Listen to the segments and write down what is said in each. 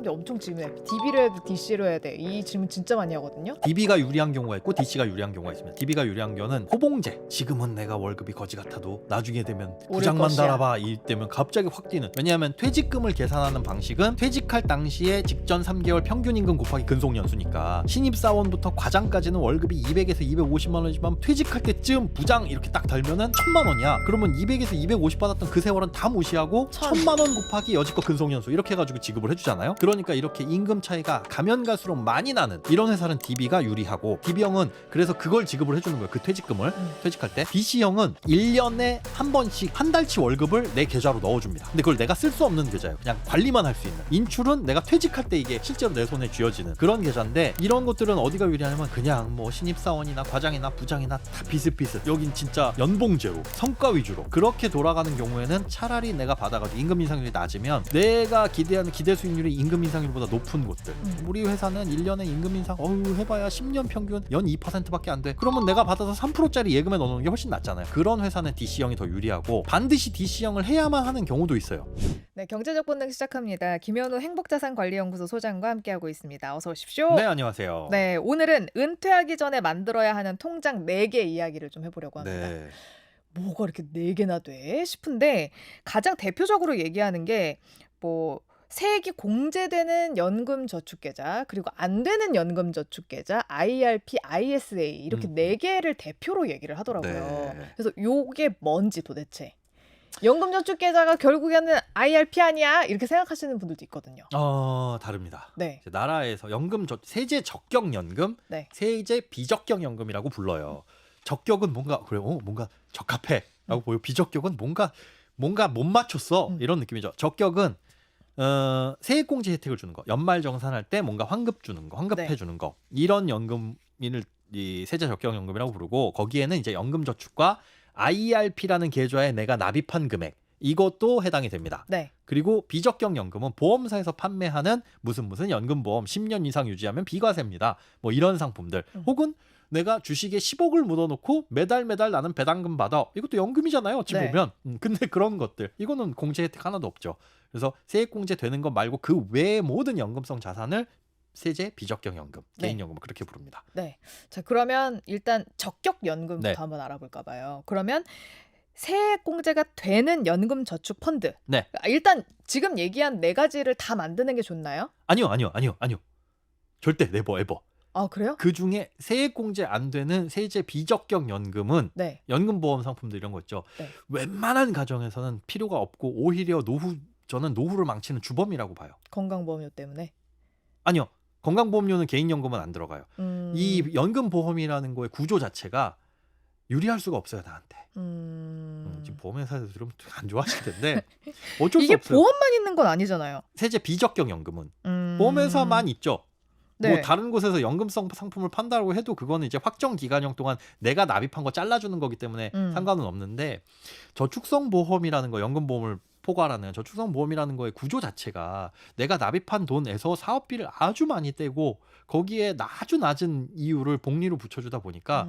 사람들이 엄청 질문해. DB로 해야 돼, DC로 해야 돼. 이 질문 진짜 많이 하거든요. DB가 유리한 경우가 있고 DC가 유리한 경우가 있습니다. DB가 유리한 경우는 호봉제. 지금은 내가 월급이 거지 같아도 나중에 되면 부장만 것이야. 달아봐 이때면 갑자기 확 뛰는. 왜냐하면 퇴직금을 계산하는 방식은 퇴직할 당시에 직전 3개월 평균 임금 곱하기 근속연수니까 신입사원부터 과장까지는 월급이 200에서 250만 원이지만 퇴직할 때쯤 부장 이렇게 딱 달면은 1000만 원이야. 그러면 200에서 250 받았던 그 세월은 다 무시하고 1000만 원 곱하기 여지껏 근속연수 이렇게 해가지고 지급을 해주잖아요. 그러니까 이렇게 임금 차이가 가면 갈수록 많이 나는 이런 회사는 DB가 유리하고, DB형은 그래서 그걸 지급을 해주는 거예요. 그 퇴직금을 퇴직할 때. BC형은 1년에 한 번씩 한 달치 월급을 내 계좌로 넣어줍니다. 근데 그걸 내가 쓸 수 없는 계좌예요. 그냥 관리만 할 수 있는. 인출은 내가 퇴직할 때 이게 실제로 내 손에 쥐어지는 그런 계좌인데, 이런 것들은 어디가 유리하냐면 그냥 뭐 신입사원이나 과장이나 부장이나 다 비슷비슷. 여긴 진짜 연봉제로 성과 위주로 그렇게 돌아가는 경우에는 차라리 내가 받아가지고 임금 인상률이 낮으면 내가 기대하는 기대 수익률이 임금 인상률보다 높은 곳들. 우리 회사는 1년에 임금 인상 해봐야 10년 평균 연 2%밖에 안 돼. 그러면 내가 받아서 3%짜리 예금에 넣어놓는 게 훨씬 낫잖아요. 그런 회사는 DC형이 더 유리하고, 반드시 DC형을 해야만 하는 경우도 있어요. 네, 경제적 본능 시작합니다. 김현우 행복자산관리연구소 소장과 함께하고 있습니다. 어서 오십시오. 네, 안녕하세요. 네, 오늘은 은퇴하기 전에 만들어야 하는 통장 4개 이야기를 좀 해보려고 합니다. 네. 뭐가 이렇게 4개나 돼? 싶은데 가장 대표적으로 얘기하는 게 뭐 세액이 공제되는 연금저축계좌, 그리고 안 되는 연금저축계좌, IRP, ISA 이렇게 4개를 대표로 얘기를 하더라고요. 네. 그래서 요게 뭔지 도대체. 연금저축계좌가 결국에는 IRP 아니야? 이렇게 생각하시는 분들도 있거든요. 다릅니다. 네. 나라에서 세제 적격연금, 네. 세제 비적격연금이라고 불러요. 적격은 뭔가 뭔가 적합해라고 보여. 비적격은 뭔가 못 맞췄어 이런 느낌이죠. 적격은 세액공제 혜택을 주는 거, 연말정산할 때 뭔가 환급 주는 거, 환급해 네. 주는 거, 이런 연금을 이 세제 적격연금이라고 부르고, 거기에는 이제 연금저축과 IRP라는 계좌에 내가 납입한 금액, 이것도 해당이 됩니다. 네. 그리고 비적격연금은 보험사에서 판매하는 무슨 연금보험 10년 이상 유지하면 비과세입니다. 뭐 이런 상품들. 혹은 내가 주식에 10억을 묻어놓고 매달 나는 배당금 받아. 이것도 연금이잖아요. 어찌 네. 보면. 근데 그런 것들, 이거는 공제 혜택 하나도 없죠. 그래서 세액공제 되는 것 말고 그 외의 모든 연금성 자산을 세제 비적격연금, 네. 개인연금 그렇게 부릅니다. 네. 자, 그러면 일단 적격연금부터 네. 한번 알아볼까 봐요. 그러면 세액공제가 되는 연금저축펀드. 네. 일단 지금 얘기한 4가지를 다 만드는 게 좋나요? 아니요. 절대 에버. 아, 그래요? 그 중에 세액공제 안 되는 세제 비적격연금은 네. 연금보험 상품들 이런 거 있죠. 네. 웬만한 가정에서는 필요가 없고, 오히려 저는 노후를 망치는 주범이라고 봐요. 건강보험료 때문에. 아니요. 건강보험료는 개인연금은 안 들어가요. 이 연금보험이라는 거의 구조 자체가 유리할 수가 없어요, 나한테. 지금 보험회사에서 들으면 안 좋아하실 텐데 어쩔 수 이게 없어요. 보험만 있는 건 아니잖아요. 세제 비적격연금은 보험회사만 있죠. 네. 뭐 다른 곳에서 연금성 상품을 판다고 해도 그거는 이제 확정 기간형 동안 내가 납입한 거 잘라주는 거기 때문에 상관은 없는데, 저축성 보험이라는 거, 연금보험을 포괄하는 저축성 보험이라는 거의 구조 자체가 내가 납입한 돈에서 사업비를 아주 많이 떼고 거기에 아주 낮은 이율을 복리로 붙여주다 보니까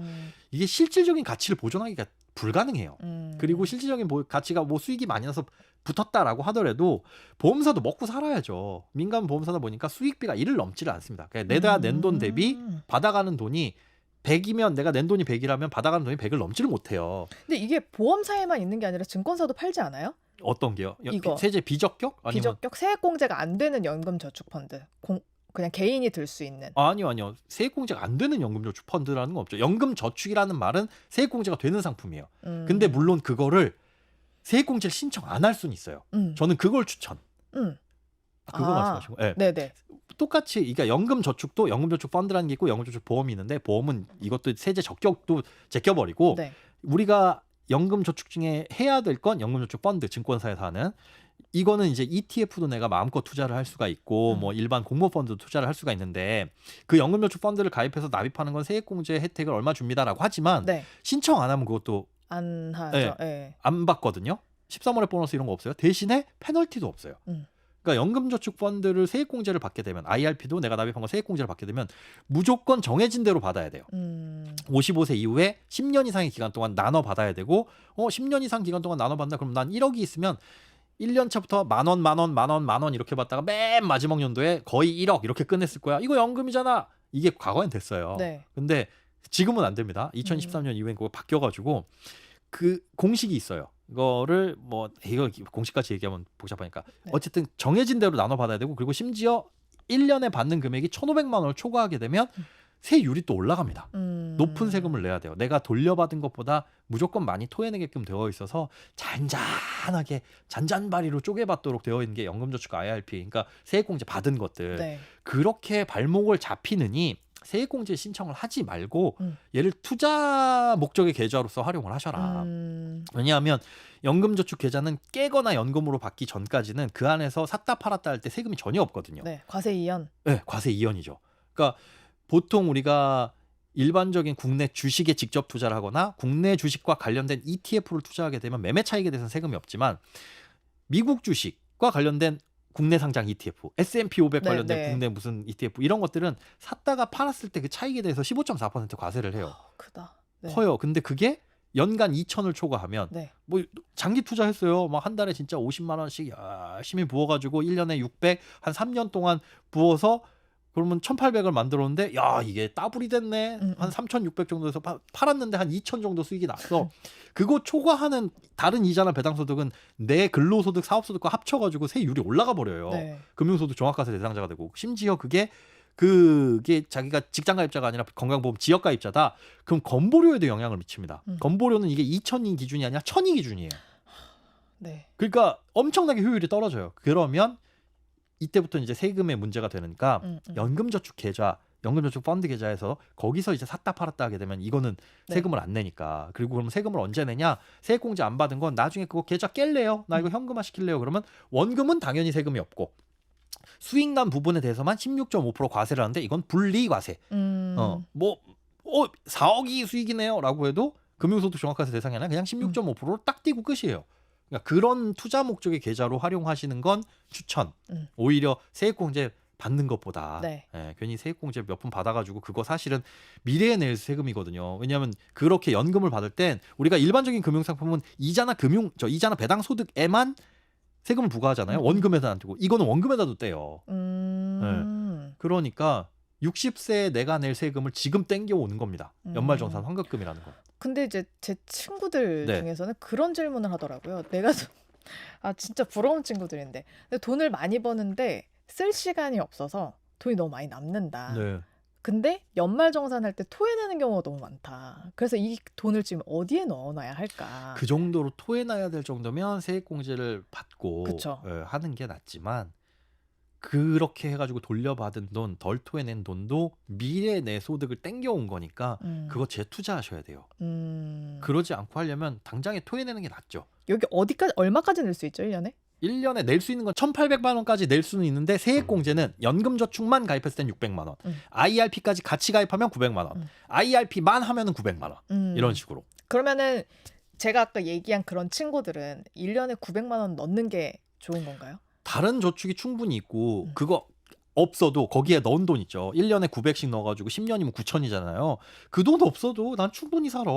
이게 실질적인 가치를 보존하기가 불가능해요. 그리고 실질적인 가치가 뭐 수익이 많이 나서 붙었다라고 하더라도 보험사도 먹고 살아야죠. 민간 보험사다 보니까 수익비가 1을 넘지를 않습니다. 그러니까 내가 낸 돈 대비 받아가는 돈이 100이면, 내가 낸 돈이 100이라면 받아가는 돈이 100을 넘지를 못해요. 근데 이게 보험사에만 있는 게 아니라 증권사도 팔지 않아요? 어떤 게요? 이거. 세제 비적격? 아니면 비적격 세액공제가 안 되는 연금저축펀드. 그냥 개인이 들 수 있는. 아니요. 세액공제가 안 되는 연금저축 펀드라는 건 없죠. 연금저축이라는 말은 세액공제가 되는 상품이에요. 근데 물론 그거를 세액공제를 신청 안 할 수는 있어요. 저는 그걸 추천. 그거 말씀하시고. 네. 네네. 똑같이, 그러니까 연금저축도 연금저축 펀드라는 게 있고 연금저축 보험이 있는데, 보험은 이것도 세제 적격도 제껴버리고, 네. 우리가 연금저축 중에 해야 될 건 연금저축 펀드, 증권사에서 하는 이거는 이제 ETF도 내가 마음껏 투자를 할 수가 있고 뭐 일반 공모펀드도 투자를 할 수가 있는데, 그 연금저축 펀드를 가입해서 납입하는 건 세액공제 혜택을 얼마 줍니다라고 하지만 네. 신청 안 하면 그것도 안 하죠. 네. 네. 안 받거든요. 13월에 보너스 이런 거 없어요. 대신에 페널티도 없어요. 그러니까 연금저축 펀드를 세액공제를 받게 되면, IRP도 내가 납입한 거 세액공제를 받게 되면 무조건 정해진 대로 받아야 돼요. 55세 이후에 10년 이상의 기간 동안 나눠 받아야 되고, 10년 이상 기간 동안 나눠 받는다 그러면 난 1억이 있으면 1년 차부터 만 원 이렇게 받다가 맨 마지막 연도에 거의 1억 이렇게 끝냈을 거야. 이거 연금이잖아. 이게 과거엔 됐어요. 네. 근데 지금은 안 됩니다. 2013년 이후엔 그거 바뀌어가지고 그 공식이 있어요. 이거를 뭐 이거 공식까지 얘기하면 복잡하니까 네. 어쨌든 정해진 대로 나눠 받아야 되고 그리고 심지어 1년에 받는 금액이 1,500만 원을 초과하게 되면 세율이 또 올라갑니다. 높은 세금을 내야 돼요. 내가 돌려받은 것보다 무조건 많이 토해내게끔 되어 있어서 잔잔하게 잔잔바리로 쪼개받도록 되어 있는 게 연금저축 IRP, 그러니까 세액공제 받은 것들. 네. 그렇게 발목을 잡히느니 세액공제 신청을 하지 말고 음. 얘를 투자 목적의 계좌로서 활용을 하셔라. 왜냐하면 연금저축 계좌는 깨거나 연금으로 받기 전까지는 그 안에서 샀다 팔았다 할 때 세금이 전혀 없거든요. 네. 과세 이연. 네, 과세 이연이죠. 그러니까 보통 우리가 일반적인 국내 주식에 직접 투자를 하거나 국내 주식과 관련된 ETF를 투자하게 되면 매매 차익에 대해서는 세금이 없지만 미국 주식과 관련된 국내 상장 ETF, S&P 500 네, 관련된 네. 국내 무슨 ETF 이런 것들은 샀다가 팔았을 때 그 차익에 대해서 15.4% 과세를 해요. 크다. 네. 커요. 근데 그게 연간 2천을 초과하면 네. 뭐 장기 투자했어요. 막 한 달에 진짜 50만 원씩 열심히 부어가지고 1년에 600, 한 3년 동안 부어서 그러면 1,800을 만들었는데 야 이게 따블이 됐네. 한 3,600 정도에서 팔았는데 한 2,000 정도 수익이 났어. 그거 초과하는 다른 이자나 배당소득은 내 근로소득, 사업소득과 합쳐가지고 세율이 올라가 버려요. 네. 금융소득 종합과세 대상자가 되고 심지어 그게 자기가 직장가입자가 아니라 건강보험 지역가입자다. 그럼 건보료에도 영향을 미칩니다. 건보료는 이게 2,000이 기준이 아니라 1,000이 기준이에요. 네. 그러니까 엄청나게 효율이 떨어져요. 그러면 이때부터 이제 세금의 문제가 되니까 연금저축 계좌, 연금저축 펀드 계좌에서 거기서 이제 샀다 팔았다 하게 되면 이거는 네. 세금을 안 내니까. 그리고 그럼 세금을 언제 내냐? 세액공제 안 받은 건 나중에 그거 계좌 깰래요? 나 이거 현금화 시킬래요? 그러면 원금은 당연히 세금이 없고 수익 난 부분에 대해서만 16.5% 과세를 하는데 이건 분리과세. 4억이 수익이네요라고 해도 금융소득 종합과세 대상이 아니라 그냥 16.5%로 딱 띄고 끝이에요. 그러니까 그런 투자 목적의 계좌로 활용하시는 건 추천. 오히려 세액공제 받는 것보다 네. 괜히 세액공제 몇 푼 받아가지고 그거 사실은 미래에 낼 세금이거든요. 왜냐하면 그렇게 연금을 받을 땐 우리가 일반적인 금융상품은 이자나 배당 소득에만 세금을 부과하잖아요. 원금에다 안 두고 이거는 원금에다도 떼요. 그러니까 60세에 내가 낼 세금을 지금 땡겨오는 겁니다. 연말정산 환급금이라는 거. 근데 이제 제 친구들 네. 중에서는 그런 질문을 하더라고요. 내가 진짜 부러운 친구들인데 근데 돈을 많이 버는데 쓸 시간이 없어서 돈이 너무 많이 남는다. 네. 근데 연말정산할 때 토해내는 경우가 너무 많다. 그래서 이 돈을 지금 어디에 넣어놔야 할까? 그 정도로 토해놔야 될 정도면 세액공제를 받고 그쵸. 하는 게 낫지만 그렇게 해가지고 돌려받은 돈, 덜 토해낸 돈도 미래에 내 소득을 땡겨온 거니까 그거 재투자하셔야 돼요. 그러지 않고 하려면 당장에 토해내는 게 낫죠. 여기 얼마까지 낼 수 있죠, 1년에? 1년에 낼 수 있는 건 1,800만 원까지 낼 수는 있는데 세액공제는 연금저축만 가입했을 땐 600만 원, IRP까지 같이 가입하면 900만 원, IRP만 하면은 900만 원 이런 식으로. 그러면은 제가 아까 얘기한 그런 친구들은 1년에 900만 원 넣는 게 좋은 건가요? 다른 저축이 충분히 있고 그거 없어도 거기에 넣은 돈 있죠. 1년에 900씩 넣어가지고 10년이면 9천이잖아요. 그 돈 없어도 난 충분히 살아.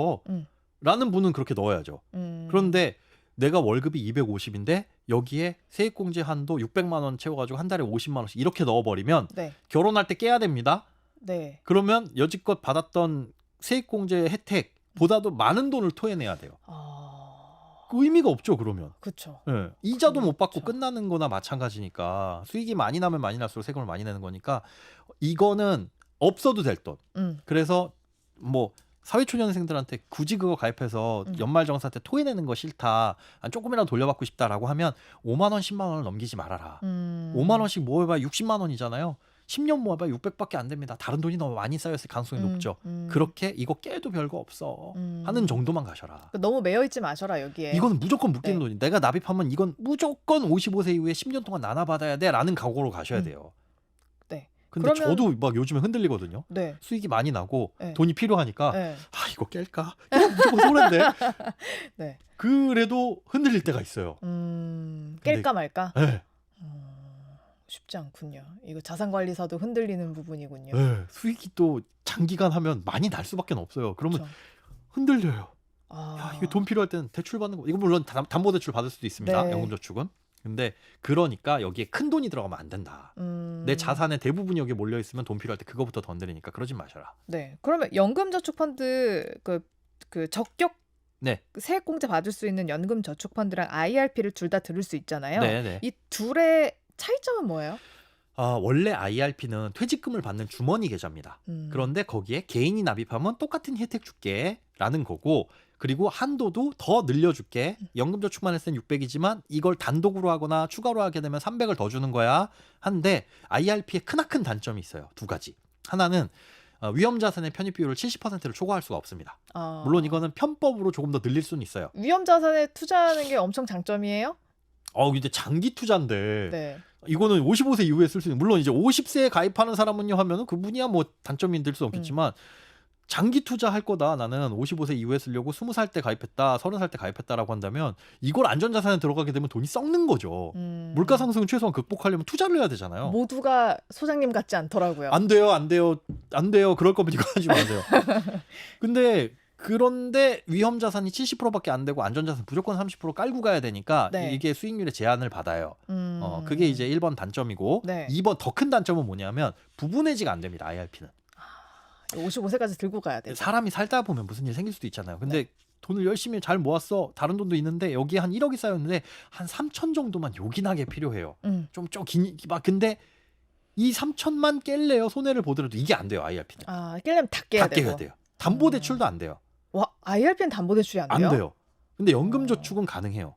라는 분은 그렇게 넣어야죠. 그런데 내가 월급이 250인데 여기에 세액공제 한도 600만 원 채워가지고 한 달에 50만 원씩 이렇게 넣어버리면 네. 결혼할 때 깨야 됩니다. 네. 그러면 여지껏 받았던 세액공제 혜택보다도 많은 돈을 토해내야 돼요. 그 의미가 없죠, 그러면. 그렇죠. 네. 이자도 못 받고 그렇죠. 끝나는 거나 마찬가지니까 수익이 많이 나면 많이 날수록 세금을 많이 내는 거니까 이거는 없어도 될 돈. 그래서 뭐 사회초년생들한테 굳이 그거 가입해서 연말정산 때 토해내는 거 싫다. 조금이라도 돌려받고 싶다라고 하면 5만 원, 10만 원을 넘기지 말아라. 5만 원씩 모아봐야 60만 원이잖아요. 10년 모아봐야 600밖에 안 됩니다. 다른 돈이 너무 많이 쌓였을 가능성이 높죠. 그렇게 이거 깨도 별거 없어 하는 정도만 가셔라. 너무 매여있지 마셔라 여기에. 이거는 무조건 묶이는 네. 돈이. 내가 납입하면 이건 무조건 55세 이후에 10년 동안 나눠받아야 돼라는 각오로 가셔야 돼요. 네. 근데 그러면- 저도 막 요즘에 흔들리거든요. 네. 수익이 많이 나고 네. 돈이 필요하니까 네. 이거 깰까? 이거 무조건 손해인데. 네. 그래도 흔들릴 때가 있어요. 깰까 말까? 네. 쉽지 않군요. 이거 자산관리사도 흔들리는 부분이군요. 네. 수익이 또 장기간 하면 많이 날 수밖에 없어요. 그러면 그렇죠. 흔들려요. 아. 야, 이게 돈 필요할 때는 대출 받는 거. 이거 물론 담보대출 받을 수도 있습니다. 네. 연금저축은. 근데 그러니까 여기에 큰 돈이 들어가면 안 된다. 내 자산의 대부분이 여기에 몰려 있으면 돈 필요할 때 그거부터 던드리니까 그러지 마셔라. 네. 그러면 연금저축펀드 그 적격 네. 세액공제 받을 수 있는 연금저축펀드랑 IRP를 둘 다 들을 수 있잖아요. 네. 이 둘의 차이점은 뭐예요? 원래 IRP는 퇴직금을 받는 주머니 계좌입니다. 그런데 거기에 개인이 납입하면 똑같은 혜택 줄게라는 거고, 그리고 한도도 더 늘려줄게. 연금저축만 했을 땐 600이지만 이걸 단독으로 하거나 추가로 하게 되면 300을 더 주는 거야. 한데 IRP의 크나큰 단점이 있어요. 두 가지. 하나는 위험자산의 편입 비율을 70%를 초과할 수가 없습니다. 물론 이거는 편법으로 조금 더 늘릴 수는 있어요. 위험자산에 투자하는 게 엄청 장점이에요? 근데 장기 투자인데 네. 이거는 55세 이후에 쓸 수 있는, 물론 이제 50세에 가입하는 사람은요 하면은 그분이야 뭐 단점이 될 수 없겠지만 장기 투자할 거다, 나는 55세 이후에 쓰려고 20살 때 가입했다, 30살 때 가입했다라고 한다면 이걸 안전자산에 들어가게 되면 돈이 썩는 거죠. 물가 상승은 최소한 극복하려면 투자를 해야 되잖아요. 모두가 소장님 같지 않더라고요. 안 돼요. 그럴 거면 이거 하지 마세요. 그런데 위험자산이 70%밖에 안 되고 안전자산 무조건 30% 깔고 가야 되니까 네. 이게 수익률의 제한을 받아요. 그게 이제 1번 단점이고, 네. 2번 더 큰 단점은 뭐냐면 부분 해지가 안 됩니다. IRP는. 55세까지 들고 가야 돼요. 사람이 살다 보면 무슨 일 생길 수도 있잖아요. 근데 돈을 열심히 잘 모았어. 다른 돈도 있는데 여기에 한 1억이 쌓였는데 한 3천 정도만 요긴하게 필요해요. 좀 근데 이 3천만 깰래요. 손해를 보더라도 이게 안 돼요. IRP는. 깨려면 다 깨야 다 깨야 되고. 돼요. 담보대출도 안 돼요. 와, IRP는 담보대출이 안 돼요? 안 돼요. 근데 연금저축은 가능해요.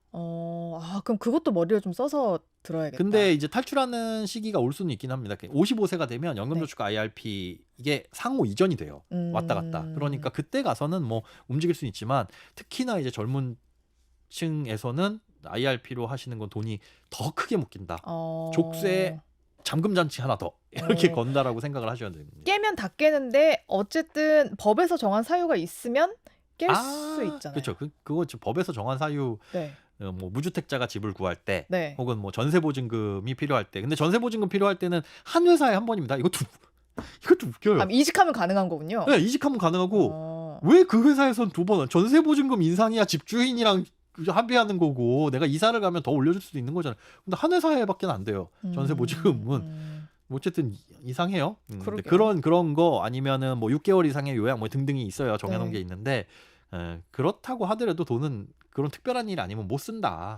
그럼 그것도 머리를 좀 써서 들어야겠다. 근데 이제 탈출하는 시기가 올 수는 있긴 합니다. 55세가 되면 연금저축 IRP 이게 상호 이전이 돼요. 왔다 갔다. 그러니까 그때 가서는 뭐 움직일 수는 있지만, 특히나 이제 젊은 층에서는 IRP로 하시는 건 돈이 더 크게 묶인다. 족쇄 잠금 장치 하나 더 이렇게 건다라고 생각을 하셔야 됩니다. 깨면 다 깨는데 어쨌든 법에서 정한 사유가 있으면 깰 수 있잖아요. 그렇죠. 그거 법에서 정한 사유. 네. 뭐 무주택자가 집을 구할 때, 네. 혹은 뭐 전세보증금이 필요할 때. 근데 전세보증금 필요할 때는 한 회사에 한 번입니다. 이것도 웃겨요. 이직하면 가능한 거군요. 네, 이직하면 가능하고, 왜 그 회사에선 두 번, 전세보증금 인상이야 집주인이랑 합의하는 거고, 내가 이사를 가면 더 올려줄 수도 있는 거잖아요. 근데 한 회사에밖에 안 돼요. 전세보증금은. 어쨌든 이상해요. 근데 그런 거 아니면은 뭐 6개월 이상의 요양 뭐 등등이 있어요. 정해놓은 게 있는데, 그렇다고 하더라도 돈은 그런 특별한 일 아니면 못 쓴다.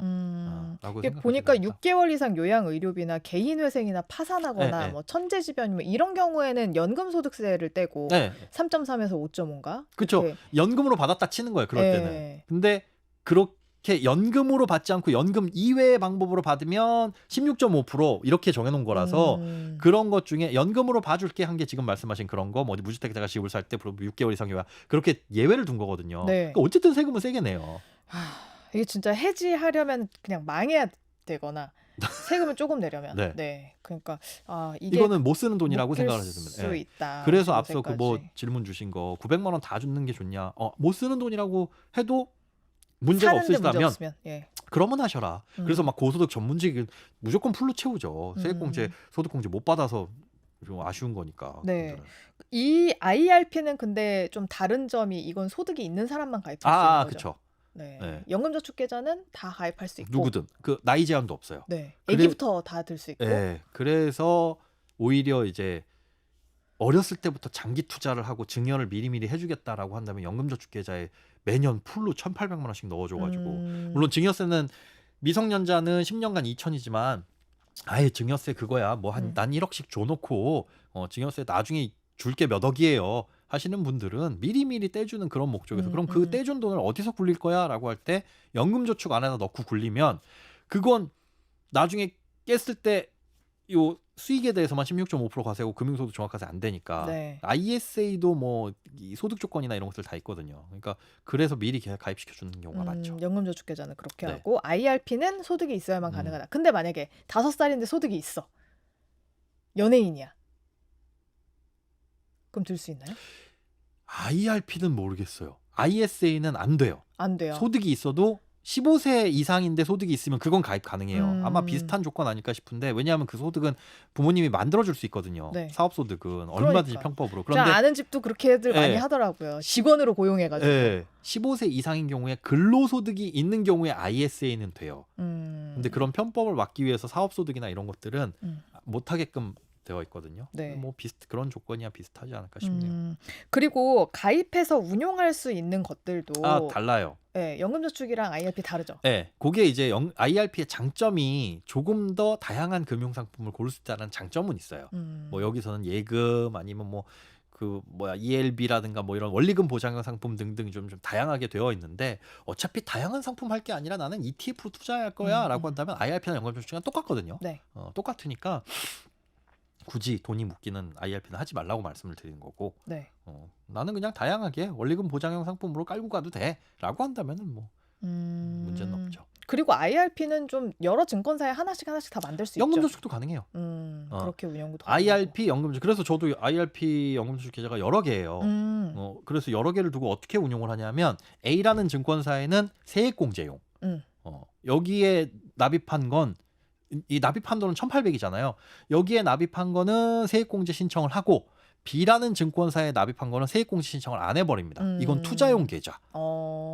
라고 보니까 생각합니다. 6개월 이상 요양 의료비나 개인회생이나 파산하거나 네. 뭐 천재지변이면 이런 경우에는 연금소득세를 떼고 네. 3.3에서 5.5인가? 그렇죠. 연금으로 받았다 치는 거예요. 그럴 때는. 근데 그렇게 연금으로 받지 않고 연금 이외의 방법으로 받으면 16.5% 이렇게 정해놓은 거라서, 그런 것 중에 연금으로 봐줄게 한 게 지금 말씀하신 그런 거, 뭐 무주택자가 집을 살 때 6개월 이상 요양, 그렇게 예외를 둔 거거든요. 네. 그러니까 어쨌든 세금은 세게 내요. 이게 진짜 해지하려면 그냥 망해야 되거나 세금을 조금 내려면. 네. 그러니까 이거는 못 쓰는 돈이라고 생각을 수 하셔야 됩니다. 있다. 그래서 앞서 그 뭐 55세까지. 질문 주신 거 900만 원 다 주는 게 좋냐? 못 쓰는 돈이라고 해도 문제가 사는데 문제 없으시다면 없으면, 예. 그러면 하셔라. 그래서 막 고소득 전문직 무조건 풀로 채우죠. 세액공제, 소득공제 못 받아서 좀 아쉬운 거니까. 네. 그분들은. 이 IRP는 근데 좀 다른 점이, 이건 소득이 있는 사람만 가입할 수 있는 거죠. 그렇죠. 네. 네. 연금저축계좌는 다 가입할 수 있고. 누구든 그 나이 제한도 없어요. 네. 그래- 애기부터 다 들 수 있고. 네. 그래서 오히려 이제 어렸을 때부터 장기 투자를 하고 증여를 미리미리 해주겠다라고 한다면 연금저축계좌에 매년 풀로 1,800만 원씩 넣어줘가지고, 물론 증여세는 미성년자는 10년간 2천이지만 아예 증여세 그거야 뭐 난 1억씩 줘놓고 증여세 나중에 줄게 몇 억이에요 하시는 분들은 미리미리 떼주는 그런 목적에서, 그럼 그 떼준 돈을 어디서 굴릴 거야 라고 할 때 연금저축 안에다 넣고 굴리면 그건 나중에 깼을 때 요 수익에 대해서만 16.5% 과세고 금융소득 종합과세 안 되니까. 네. ISA도 뭐 이 소득 조건이나 이런 것들 다 있거든요. 그러니까 그래서 미리 가입시켜 주는 경우가 많죠. 연금저축계좌는 그렇게 네. 하고, IRP는 소득이 있어야만 가능하다. 근데 만약에 5살인데 소득이 있어. 연예인이야. 그럼 들 수 있나요? IRP는 모르겠어요. ISA는 안 돼요. 안 돼요. 소득이 있어도 15세 이상인데 소득이 있으면 그건 가입 가능해요. 아마 음. 비슷한 조건 아닐까 싶은데 왜냐하면 그 소득은 부모님이 만들어줄 수 있거든요. 네. 사업소득은 얼마든지 그러니까. 평법으로. 제가 그런데 아는 집도 그렇게들 많이 예. 하더라고요. 직원으로 고용해가지고. 예, 15세 이상인 경우에 근로소득이 있는 경우에 ISA는 돼요. 근데 그런 편법을 막기 위해서 사업소득이나 이런 것들은 음. 못하게끔 되어 있거든요. 네. 뭐 그런 조건이야 비슷하지 않을까 싶네요. 그리고 가입해서 운용할 수 있는 것들도 아, 달라요. 예, 연금저축이랑 IRP 다르죠. 네, 그게 이제 IRP의 장점이 조금 더 다양한 금융상품을 고를 수 있다는 장점은 있어요. 뭐 여기서는 예금 아니면 뭐 ELB라든가 뭐 이런 원리금 보장형 상품 등등 좀 다양하게 되어 있는데 어차피 다양한 상품 할 게 아니라 나는 ETF로 투자할 거야라고 한다면 IRP나 연금저축이랑 똑같거든요. 네. 똑같으니까 굳이 돈이 묶이는 IRP는 하지 말라고 말씀을 드리는 거고 네. 나는 그냥 다양하게 원리금 보장형 상품으로 깔고 가도 돼라고 한다면은 뭐 문제는 없죠. 그리고 IRP는 좀 여러 증권사에 하나씩 다 만들 수 있죠. 연금저축도 가능해요. 그렇게 운영도 IRP 연금저축. 그래서 저도 IRP 연금저축 계좌가 여러 개예요. 그래서 여러 개를 두고 어떻게 운용을 하냐면 A라는 증권사에는 세액공제용. 여기에 납입한 건 이 납입한 돈은 1,800이잖아요. 여기에 납입한 거는 세액공제 신청을 하고 B라는 증권사에 납입한 거는 세액공제 신청을 안 해버립니다. 이건 투자용 계좌.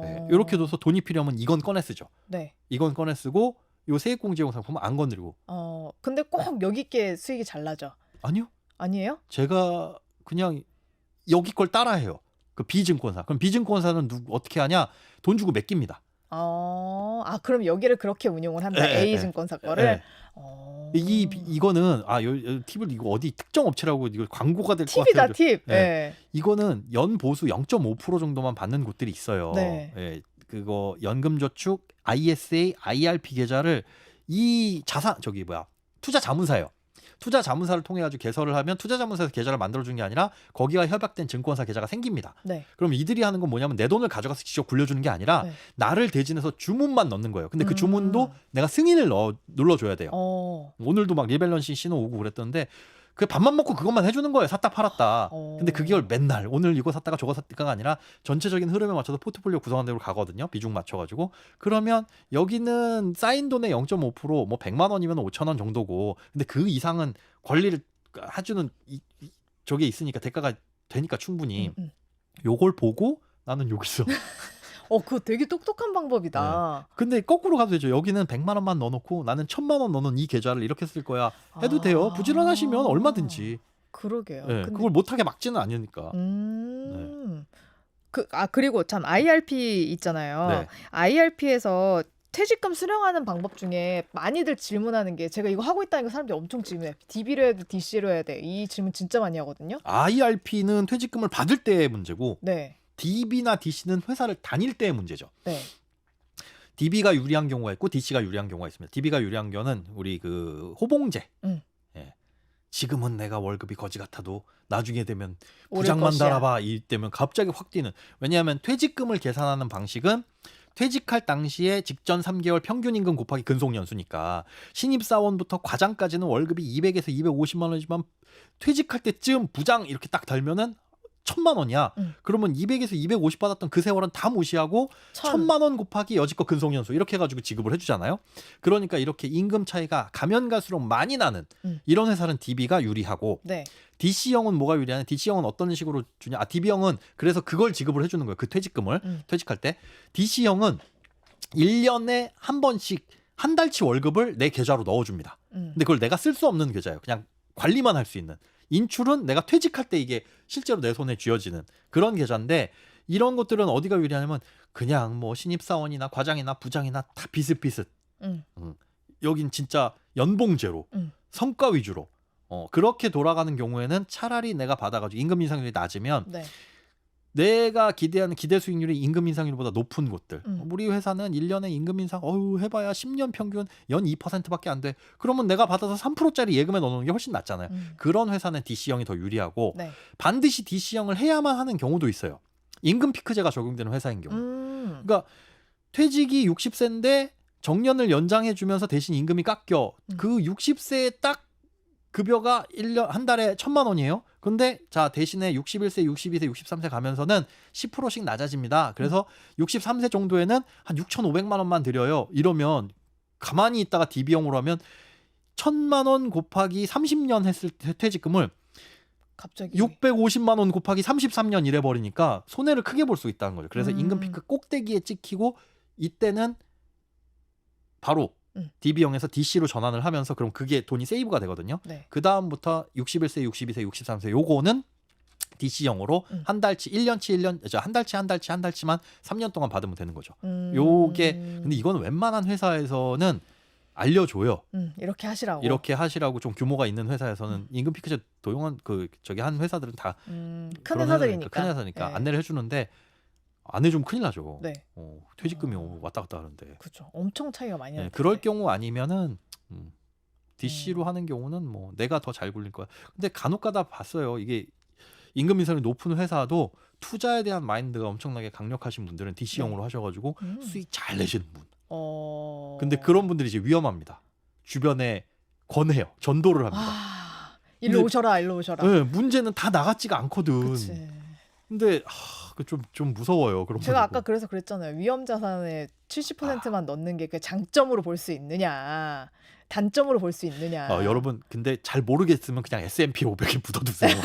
네, 이렇게 둬서 돈이 필요하면 이건 꺼내 쓰죠. 네. 이건 꺼내 쓰고 요 세액공제용 상품은 안 건드리고. 근데 꼭 여기 게 수익이 잘 나죠. 아니요. 아니에요? 제가 그냥 여기 걸 따라해요. 그 B증권사. 그럼 B증권사는 어떻게 하냐? 돈 주고 맡깁니다. 그럼 여기를 그렇게 운용을 한다. A증권사 거를. 이거는 팁을 이거 어디 특정 업체라고 이거 광고가 될 것 같아요. 팁이다, 팁. 네. 이거는 연 보수 0.5% 정도만 받는 곳들이 있어요. 네. 그거 연금저축 ISA, IRP 계좌를 이 투자 자문사예요. 투자 자문사를 통해 가지고 개설을 하면 투자 자문사에서 계좌를 만들어 주는 게 아니라 거기와 협약된 증권사 계좌가 생깁니다. 네. 그럼 이들이 하는 건 뭐냐면 내 돈을 가져가서 직접 굴려주는 게 아니라 나를 대신해서 주문만 넣는 거예요. 근데 그 주문도 내가 승인을 눌러줘야 돼요. 오늘도 막 리밸런싱 신호 오고 그랬던데 그 밥만 먹고 그것만 해주는 거예요. 샀다 팔았다. 근데 그걸 맨날 오늘 이거 샀다가 저거 샀다가 아니라 전체적인 흐름에 맞춰서 포트폴리오 구성하는 대로 가거든요. 비중 맞춰가지고. 그러면 여기는 쌓인 돈의 0.5% 뭐 100만 원이면 5천 원 정도고 근데 그 이상은 권리를 해주는 저게 있으니까 대가가 되니까 충분히 요걸 보고 나는 여기서 그거 되게 똑똑한 방법이다. 근데 거꾸로 가도 되죠. 여기는 100만 원만 넣어놓고 나는 1,000만 원 넣어놓은 이 계좌를 이렇게 쓸 거야 해도 돼요. 부지런하시면 얼마든지. 그러게요. 근데 그걸 못하게 막지는 않으니까. 그리고 참 IRP 있잖아요. 네. IRP에서 퇴직금 수령하는 방법 중에 많이들 질문하는 게 제가 이거 하고 있다니까 사람들이 엄청 질문해. DB로 해야 돼, DC로 해야 돼. 이 질문 진짜 많이 하거든요. IRP는 퇴직금을 받을 때의 문제고 네. DB나 DC는 회사를 다닐 때의 문제죠. 네. DB가 유리한 경우가 있고 DC가 유리한 경우가 있습니다. DB가 유리한 경우는 우리 그 호봉제. 지금은 내가 월급이 거지 같아도 나중에 되면 부장만 달아봐 이때면 갑자기 확 뛰는. 왜냐하면 퇴직금을 계산하는 방식은 퇴직할 당시에 직전 3개월 평균 임금 곱하기 근속 연수니까 신입사원부터 과장까지는 월급이 200에서 250만 원이지만 퇴직할 때쯤 부장 이렇게 딱 달면은 1,000만 원이야. 그러면 200에서 250 받았던 그 세월은 다 무시하고 1,000만 원 곱하기 여지껏 근속연수 이렇게 해가지고 지급을 해주잖아요. 그러니까 이렇게 임금 차이가 가면 갈수록 많이 나는 이런 회사는 DB가 유리하고 DC형은 뭐가 유리하냐? DC형은 어떤 식으로 주냐? DB형은 그래서 그걸 지급을 해주는 거예요. 그 퇴직금을 퇴직할 때. DC형은 1년에 한 번씩 한 달치 월급을 내 계좌로 넣어줍니다. 근데 그걸 내가 쓸 수 없는 계좌예요. 그냥 관리만 할 수 있는. 인출은 내가 퇴직할 때 이게 실제로 내 손에 쥐어지는 그런 계좌인데 이런 것들은 어디가 유리하냐면 그냥 뭐 신입사원이나 과장이나 부장이나 다 비슷비슷. 여긴 진짜 연봉제로 성과 위주로 그렇게 돌아가는 경우에는 차라리 내가 받아가지고 임금 인상률이 낮으면 내가 기대하는 기대 수익률이 임금 인상률보다 높은 곳들. 우리 회사는 1년에 임금 인상 해봐야 10년 평균 연 2%밖에 안 돼. 그러면 내가 받아서 3%짜리 예금에 넣어놓는 게 훨씬 낫잖아요. 그런 회사는 DC형이 더 유리하고 반드시 DC형을 해야만 하는 경우도 있어요. 임금 피크제가 적용되는 회사인 경우. 그러니까 퇴직이 60세인데 정년을 연장해주면서 대신 임금이 깎여. 그 60세에 딱 급여가 1년 한 달에 1,000만 원이에요. 근데 자 대신에 61세, 62세, 63세 가면서는 10%씩 낮아집니다. 그래서 63세 정도에는 한 6,500만 원만 드려요. 이러면 가만히 있다가 DB형으로 하면 1,000만 원 곱하기 30년 했을 때 퇴직금을 갑자기 650만 원 곱하기 33년 이래 버리니까 손해를 크게 볼 수 있다는 거죠. 그래서 임금 피크 꼭대기에 찍히고 이때는 바로 DB형에서 DC로 전환을 하면서 그럼 그게 돈이 세이브가 되거든요. 네. 그 다음부터 61세, 62세, 63세 요거는 DC형으로 한 달치 1년치 1년 한 달치만 3년 동안 받으면 되는 거죠. 요게 근데 이건 웬만한 회사에서는 알려줘요. 이렇게 하시라고. 이렇게 하시라고 좀 규모가 있는 회사에서는 임금 피크제 도용한 그 저기 한 회사들은 다 큰 그런 회사들이니까. 큰 회사니까 네. 안내를 해주는데 안 해주면 큰일 나죠. 네. 퇴직금이 왔다 갔다 하는데. 그렇죠. 엄청 차이가 많이 나요. 그럴 경우 아니면은 DC로 하는 경우는 뭐 내가 더 잘 굴릴 거야. 근데 간혹가다 봤어요. 이게 임금 인상이 높은 회사도 투자에 대한 마인드가 엄청나게 강력하신 분들은 DC형으로 하셔가지고 수익 잘 내시는 분. 근데 그런 분들이 이제 위험합니다. 주변에 권해요. 전도를 합니다. 일로 근데- 오셔라, 일로 오셔라. 네, 문제는 다 나갔지가 않거든. 그치. 근데 좀 무서워요. 그런 제가 거 아까 그래서 그랬잖아요. 위험 자산의 70%만 넣는 게 그 장점으로 볼 수 있느냐, 단점으로 볼 수 있느냐. 여러분 근데 잘 모르겠으면 그냥 S&P 500에 묻어두세요.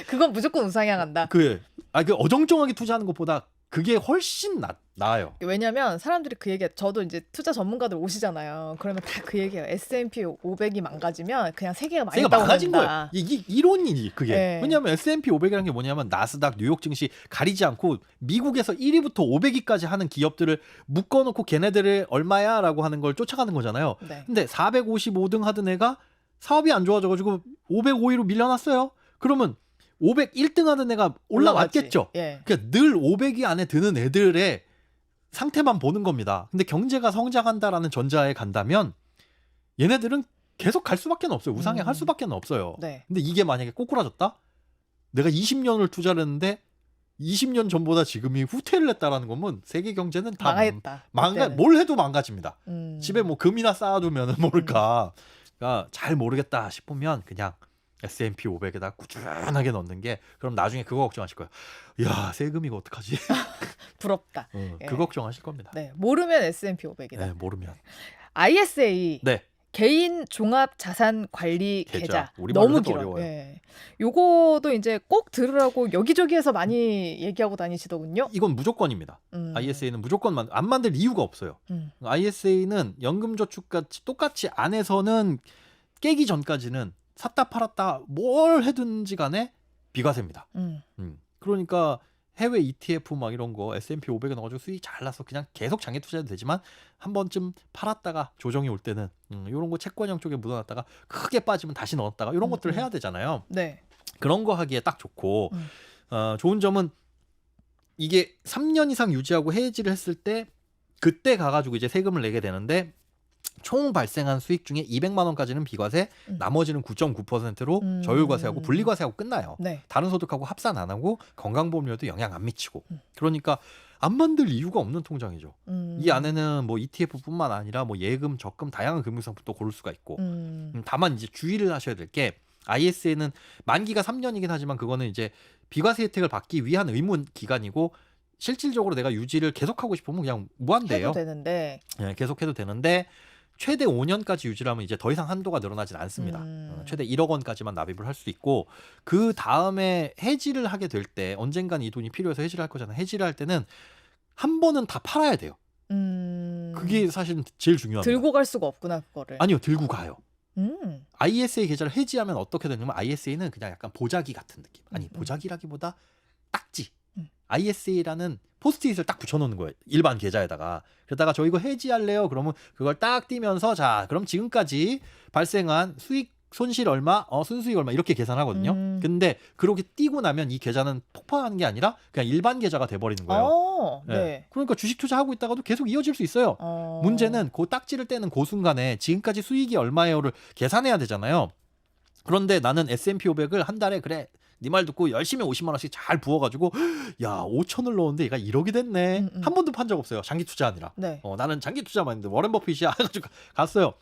그건 무조건 우상향한다. 그 어정쩡하게 투자하는 것보다 그게 훨씬 나아요. 왜냐면 사람들이 그 얘기, 저도 이제 투자 전문가들 오시잖아요. 그러면 다 그 얘기해요. S&P 500이 망가지면 그냥 세계가 세가 망했다고 망가진 된다. 거예요. 이게 이론이지 그게. 네. 왜냐하면 S&P 500이라는 게 뭐냐면 나스닥, 뉴욕 증시 가리지 않고 미국에서 1위부터 500위까지 하는 기업들을 묶어놓고 걔네들을 얼마야라고 하는 걸 쫓아가는 거잖아요. 네. 근데 455등 하던 애가 사업이 안 좋아져가지고 505위로 밀려났어요. 그러면 501등 하던 애가 올라왔겠죠. 예. 그러니까 늘 500위 안에 드는 애들의 상태만 보는 겁니다. 근데 경제가 성장한다라는 전자에 간다면 얘네들은 계속 갈 수밖에 없어요. 우상향 할 수밖에 없어요. 네. 근데 이게 만약에 꼬꾸라졌다? 내가 20년을 투자를 했는데 20년 전보다 지금이 후퇴를 했다라는 거면 세계 경제는 다 망했다. 뭘 해도 망가집니다. 음. 집에 뭐 금이나 쌓아두면 모를까. 그러니까 잘 모르겠다 싶으면 그냥 S&P 500에다 꾸준하게 넣는 게 그럼 나중에 그거 걱정하실 거예요. 야 세금 이거 어떡하지? 부럽다. 예. 그 걱정하실 겁니다. 네. 모르면 S&P 500이다. 네, 모르면. ISA. 네. 개인 종합 자산 관리 계좌. 우리말로 너무 해도 길어요. 어려워요. 예. 요거도 이제 꼭 들으라고 여기저기에서 많이 얘기하고 다니시더군요. 이건 무조건입니다. ISA는 무조건 안 만들 이유가 없어요. ISA는 연금저축같이 똑같이 안에서는 깨기 전까지는 샀다 팔았다 뭘 해든지 간에 비과세입니다. 그러니까 해외 ETF 막 이런 거 S&P 500에 넣어가지고 수익 잘 나서 그냥 계속 장기 투자해도 되지만 한 번쯤 팔았다가 조정이 올 때는 이런 거 채권형 쪽에 묻어놨다가 크게 빠지면 다시 넣었다가 이런 것들을 해야 되잖아요. 네. 그런 거 하기에 딱 좋고 좋은 점은 이게 3년 이상 유지하고 해지를 했을 때 그때 가가지고 이제 세금을 내게 되는데 총 발생한 수익 중에 200만 원까지는 비과세, 나머지는 9.9%로 저율과세하고 분리과세하고 끝나요. 네. 다른 소득하고 합산 안 하고 건강보험료도 영향 안 미치고. 그러니까 안 만들 이유가 없는 통장이죠. 이 안에는 뭐 ETF뿐만 아니라 뭐 예금, 적금 다양한 금융상품도 고를 수가 있고. 다만 이제 주의를 하셔야 될 게 ISA는 만기가 3년이긴 하지만 그거는 이제 비과세 혜택을 받기 위한 의무 기간이고 실질적으로 내가 유지를 계속하고 싶으면 그냥 무한대예요. 해도 되는데. 네, 계속해도 되는데 최대 5년까지 유지를 하면 이제 더 이상 한도가 늘어나진 않습니다. 최대 1억 원까지만 납입을 할 수 있고 그 다음에 해지를 하게 될 때 언젠간 이 돈이 필요해서 해지를 할 거잖아요. 해지를 할 때는 한 번은 다 팔아야 돼요. 그게 사실 제일 중요합니다. 들고 갈 수가 없구나 그거를. 아니요, 들고 가요. 음. ISA 계좌를 해지하면 어떻게 되냐면 ISA는 그냥 약간 보자기 같은 느낌. 아니 보자기라기보다 딱지. ISA라는 포스트잇을 딱 붙여놓는 거예요. 일반 계좌에다가. 그러다가 저 이거 해지할래요. 그러면 그걸 딱 띄면서 자 그럼 지금까지 발생한 수익 손실 얼마, 순수익 얼마 이렇게 계산하거든요. 근데 그렇게 띄고 나면 이 계좌는 폭파하는 게 아니라 그냥 일반 계좌가 돼버리는 거예요. 네. 그러니까 주식 투자하고 있다가도 계속 이어질 수 있어요. 문제는 그 딱지를 떼는 그 순간에 지금까지 수익이 얼마예요를 계산해야 되잖아요. 그런데 나는 S&P 500을 한 달에 그래 네 말 듣고 열심히 50만 원씩 잘 부어가지고 야 5천을 넣었는데 얘가 1억이 됐네. 한 번도 판 적 없어요. 장기 투자 아니라. 네. 나는 장기 투자만 했는데 워렌 버핏이야 해가지고 갔어요.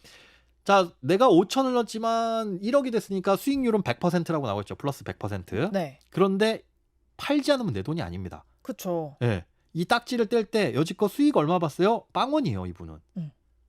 자, 내가 5천을 넣었지만 1억이 됐으니까 수익률은 100%라고 나오겠죠. 플러스 100%. 네. 그런데 팔지 않으면 내 돈이 아닙니다. 그쵸. 예. 이 딱지를 뗄 때 여지껏 수익 얼마 봤어요? 빵원이에요, 이분은.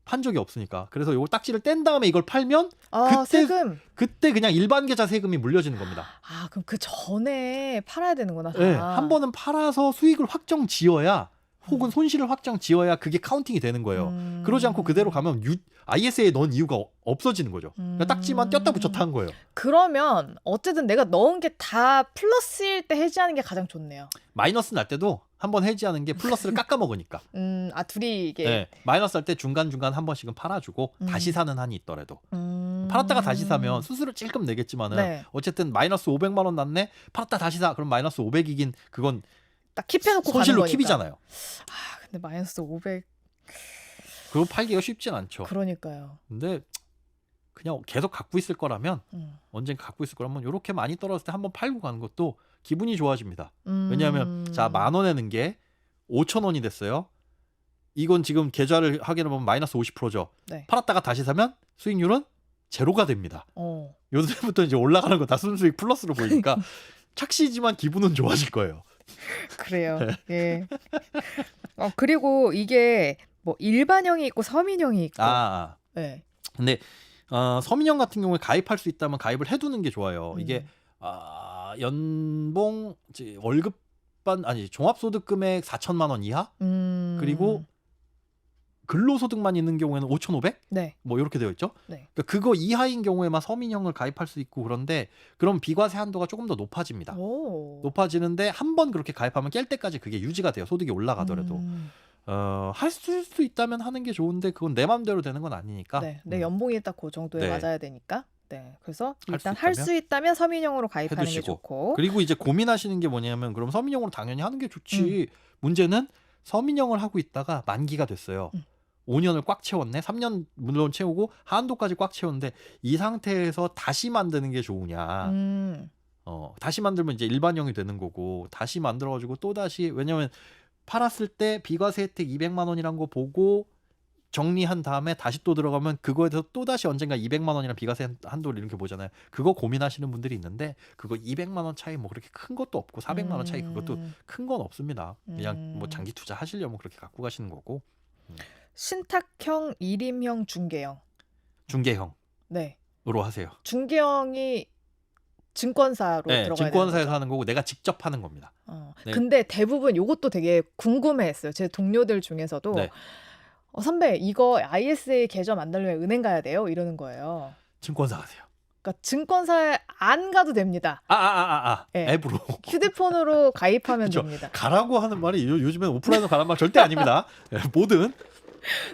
판 적이 없으니까. 그래서 요 딱지를 뗀 다음에 이걸 팔면 아, 그때- 세금. 그때 그냥 일반 계좌 세금이 물려지는 겁니다. 아, 그럼 그 전에 팔아야 되는구나. 다. 예. 한 번은 팔아서 수익을 확정 지어야 혹은 음. 손실을 확정 지어야 그게 카운팅이 되는 거예요. 그러지 않고 그대로 가면 ISA에 넣은 이유가 없어지는 거죠. 그러니까 딱지만 꼈다 붙였다 한 거예요. 그러면 어쨌든 내가 넣은 게 다 플러스일 때 해지하는 게 가장 좋네요. 마이너스 날 때도 한번 해지하는 게 플러스를 깎아 먹으니까. 아, 둘이 이게. 예. 마이너스 할 때 중간중간 한 번씩은 팔아주고 다시 사는 한이 있더라도. 음. 팔았다가 다시 사면 수수료 찔끔 내겠지만은 네. 어쨌든 마이너스 500만 원 났네. 팔았다 다시 사. 그럼 마이너스 500이긴 그건 딱 킵해놓고 손실로 가는 거니까. 킵이잖아요. 아, 근데 마이너스 500. 그거 팔기가 쉽진 않죠. 그러니까요. 근데 그냥 계속 갖고 있을 거라면 음. 언젠가 갖고 있을 거라면 이렇게 많이 떨어졌을 때 한번 팔고 가는 것도 기분이 좋아집니다. 왜냐하면 자, 10,000원 내는 게 5,000원이 됐어요. 이건 지금 계좌를 하게 되면 마이너스 50%죠. 네. 팔았다가 다시 사면 수익률은 제로가 됩니다. 요새부터 이제 올라가는 거 다 순수익 플러스로 보이니까 착시지만 기분은 좋아질 거예요. 그래요. 예. 그리고 이게 뭐 일반형이 있고 서민형이 있고. 네. 근데 서민형 같은 경우에 가입할 수 있다면 가입을 해두는 게 좋아요. 이게 연봉 월급반 아니 종합소득 금액 4천만 원 이하 그리고 근로소득만 있는 경우에는 5,500? 네. 뭐 이렇게 되어 있죠. 네. 그러니까 그거 이하인 경우에만 서민형을 가입할 수 있고 그런데 그럼 비과세 한도가 조금 더 높아집니다. 높아지는데 한 번 그렇게 가입하면 깰 때까지 그게 유지가 돼요. 소득이 올라가더라도. 할 수 있다면 하는 게 좋은데 그건 내 맘대로 되는 건 아니니까. 네. 내 연봉이 딱 그 정도에 네. 맞아야 되니까. 네. 그래서 할 수 일단 할 수 있다면 서민형으로 가입하는 게 해두시고. 좋고. 그리고 이제 고민하시는 게 뭐냐면 그럼 서민형으로 당연히 하는 게 좋지. 문제는 서민형을 하고 있다가 만기가 됐어요. 5년을 꽉 채웠네. 3년 물론 채우고 한도까지 꽉 채웠는데 이 상태에서 다시 만드는 게 좋으냐. 다시 만들면 이제 일반형이 되는 거고 다시 만들어가지고 또 다시 왜냐면 팔았을 때 비과세 혜택 200만 원이란 거 보고 정리한 다음에 다시 또 들어가면 그거에 대해서 또 다시 언젠가 200만 원이랑 비과세 한도를 이렇게 보잖아요. 그거 고민하시는 분들이 있는데 그거 200만 원 차이 뭐 그렇게 큰 것도 없고 400만 원 차이 그것도 큰 건 없습니다. 그냥 뭐 장기 투자 하시려면 그렇게 갖고 가시는 거고. 신탁형, 일임형, 중개형. 중개형으로 네. 하세요. 중개형이 증권사로 네, 들어가야 증권사에서 되는 거죠? 하는 거고 내가 직접 하는 겁니다. 네. 근데 대부분 이것도 되게 궁금해했어요. 제 동료들 중에서도 네. 선배 이거 ISA 계좌 만들려면 은행 가야 돼요? 이러는 거예요. 증권사 가세요. 그러니까 증권사에 안 가도 됩니다. 네. 앱으로. 휴대폰으로 가입하면 그쵸. 됩니다. 가라고 하는 말이 요즘엔 오프라인으로 가란 말 절대 아닙니다. 네, 뭐든.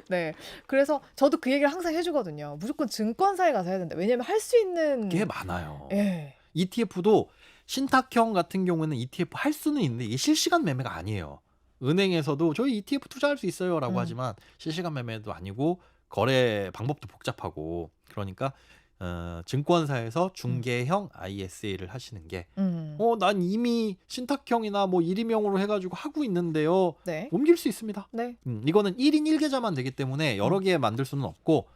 네. 그래서 저도 그 얘기를 항상 해주거든요. 무조건 증권사에 가서 해야 된다. 왜냐면 할 수 있는 게 많아요. 예. ETF도 신탁형 같은 경우에는 ETF 할 수는 있는데 이게 실시간 매매가 아니에요. 은행에서도 저희 ETF 투자할 수 있어요라고 하지만 실시간 매매도 아니고 거래 방법도 복잡하고 그러니까 증권사에서 중개형 ISA를 하시는 게 난 이미 신탁형이나 뭐 일임형으로 해가지고 하고 있는데요. 네. 옮길 수 있습니다. 네. 이거는 1인 1계좌만 되기 때문에 여러 개 만들 수는 없고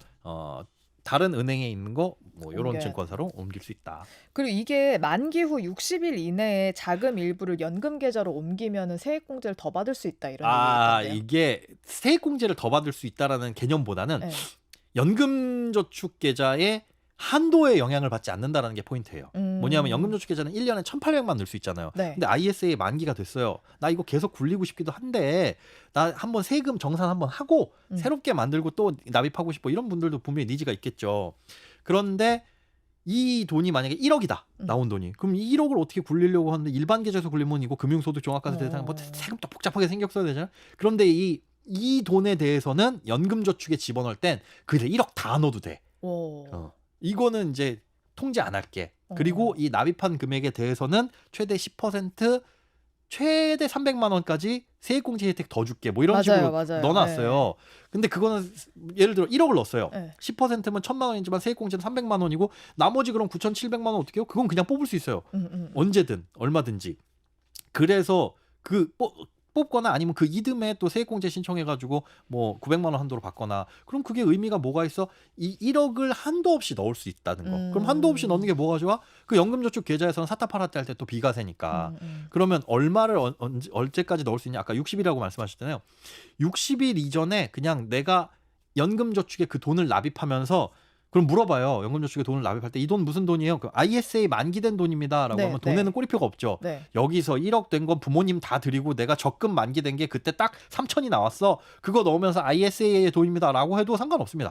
다른 은행에 있는 거 뭐 이런 옮겨야 증권사로 옮길 수 있다. 그리고 이게 만기 후 60일 이내에 자금 일부를 연금 계좌로 옮기면은 세액공제를 더 받을 수 있다 이런 얘기 있던데요. 이게 세액공제를 더 받을 수 있다라는 개념보다는 네. 연금저축계좌의 한도에 영향을 받지 않는다라는 게 포인트예요. 뭐냐면 연금저축계좌는 1년에 1,800만 넣을 수 있잖아요. 네. 근데 ISA 만기가 됐어요. 나 이거 계속 굴리고 싶기도 한데 나 한번 세금 정산 한번 하고 새롭게 만들고 또 납입하고 싶어 이런 분들도 분명히 니즈가 있겠죠. 그런데 이 돈이 만약에 1억이다 나온 돈이 그럼 이 1억을 어떻게 굴리려고 하는데 일반 계좌에서 굴리면 이거 금융소득 종합과세 대상 뭐 세금도 복잡하게 생겼어야 되잖아요. 그런데 이 돈에 대해서는 연금저축에 집어넣을 땐 그래 1억 다 넣어도 돼. 이거는 이제 통제 안 할게. 그리고 이 납입한 금액에 대해서는 최대 10% 최대 300만 원까지 세액공제 혜택 더 줄게. 뭐 이런 식으로 넣어놨어요. 근데 그거는 예를 들어 1억을 넣었어요. 10%면 1,000만 원이지만 세액공제는 300만 원이고 나머지 그럼 9,700만 원 어떻게 해요? 그건 그냥 뽑을 수 있어요. 언제든 얼마든지. 그래서 뽑거나 아니면 그 이듬해 또 세액공제 신청해가지고 뭐 900만 원 한도로 받거나 그럼 그게 의미가 뭐가 있어? 이 1억을 한도 없이 넣을 수 있다는 거. 그럼 한도 없이 넣는 게 뭐가 좋아? 그 연금저축 계좌에서는 사타팔아떼 할 때 또 비과세니까. 그러면 얼마를 언제까지 넣을 수 있냐? 아까 60일이라고 말씀하셨잖아요. 60일 이전에 그냥 내가 연금저축에 그 돈을 납입하면서 그럼 물어봐요. 연금저축에 돈을 납입할 때 이 돈 무슨 돈이에요? 그 ISA 만기된 돈입니다라고 네, 하면 네. 돈에는 꼬리표가 없죠. 네. 여기서 1억 된 건 부모님 다 드리고 내가 적금 만기된 게 그때 딱 3천이 나왔어. 그거 넣으면서 ISA의 돈입니다라고 해도 상관없습니다.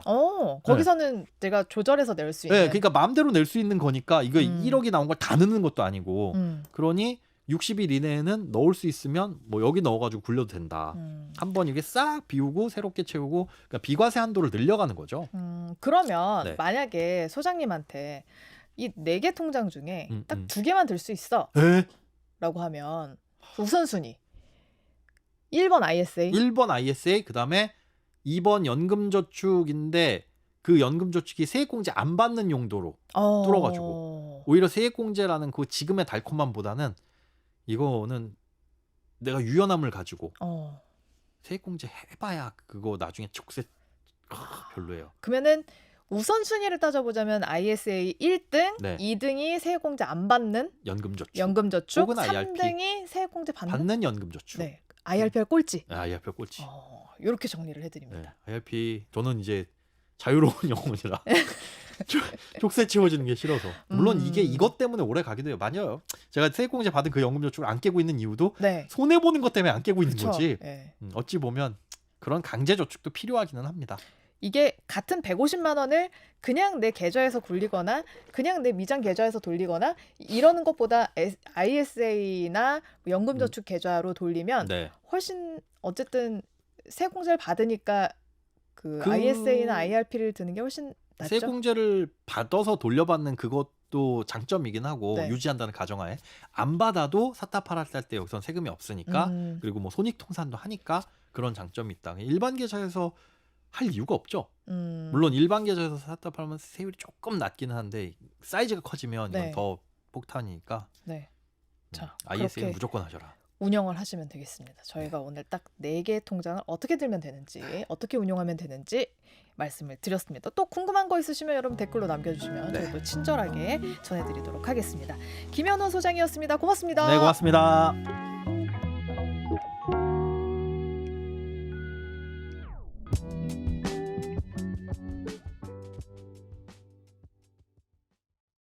거기서는 내가 조절해서 낼 수 있는. 네, 그러니까 마음대로 낼 수 있는 거니까 이거 1억이 나온 걸 다 넣는 것도 아니고 그러니 60일 이내에는 넣을 수 있으면 뭐 여기 넣어가지고 굴려도 된다. 한번 이게 싹 비우고 새롭게 채우고 그러니까 비과세 한도를 늘려가는 거죠. 그러면 네. 만약에 소장님한테 이 4개 통장 중에 딱 음. 2개만 들 수 있어 에? 라고 하면 우선순위 1번 ISA 1번 ISA 그다음에 2번 연금저축인데 그 연금저축이 세액공제 안 받는 용도로 뚫어가지고 오히려 세액공제라는 그 지금의 달콤함보다는 이거는 내가 유연함을 가지고 세액공제 해봐야 그거 나중에 족쇄 별로예요. 그러면은 우선순위를 따져보자면 ISA 1등, 네. 2등이 세액공제 안 받는 연금저축 연금저축, 혹은 IRP. 3등이 세액공제 받는 받는 연금저축. 네. IRP가 꼴찌. IRP 꼴찌. 이렇게 정리를 네. 해드립니다. IRP 저는 이제 자유로운 영혼이라 족쇄 채워지는 게 싫어서 물론 이게 이것 때문에 오래 가기도 해요. 맞아요. 제가 세액공제 받은 그 연금저축을 안 깨고 있는 이유도 네. 손해 보는 것 때문에 안 깨고 있는 그쵸. 거지. 네. 어찌 보면 그런 강제저축도 필요하기는 합니다. 이게 같은 150만 원을 그냥 내 계좌에서 굴리거나 그냥 내 미장 계좌에서 돌리거나 이러는 것보다 ISA나 연금저축 계좌로 돌리면 네. 훨씬 어쨌든 세액공제를 받으니까 그 ISA나 IRP를 드는 게 훨씬 낫죠. 세액공제를 받아서 돌려받는 그것도 장점이긴 하고 네. 유지한다는 가정하에 안 받아도 사타팔아살 때 여기선 세금이 없으니까 그리고 뭐 손익통산도 하니까 그런 장점이 있다. 일반 계좌에서 할 이유가 없죠. 물론 일반 계좌에서 사타팔면 세율이 조금 낮기는 한데 사이즈가 커지면 이건 네. 더 폭탄이니까 네. 자, ISA는 그렇게 무조건 하셔라. 운영을 하시면 되겠습니다. 저희가 오늘 딱 4개의 통장을 어떻게 들면 되는지 어떻게 운용하면 되는지 말씀을 드렸습니다. 또 궁금한 거 있으시면 여러분 댓글로 남겨주시면 네. 저희도 친절하게 전해드리도록 하겠습니다. 김현우 소장이었습니다. 고맙습니다. 네, 고맙습니다.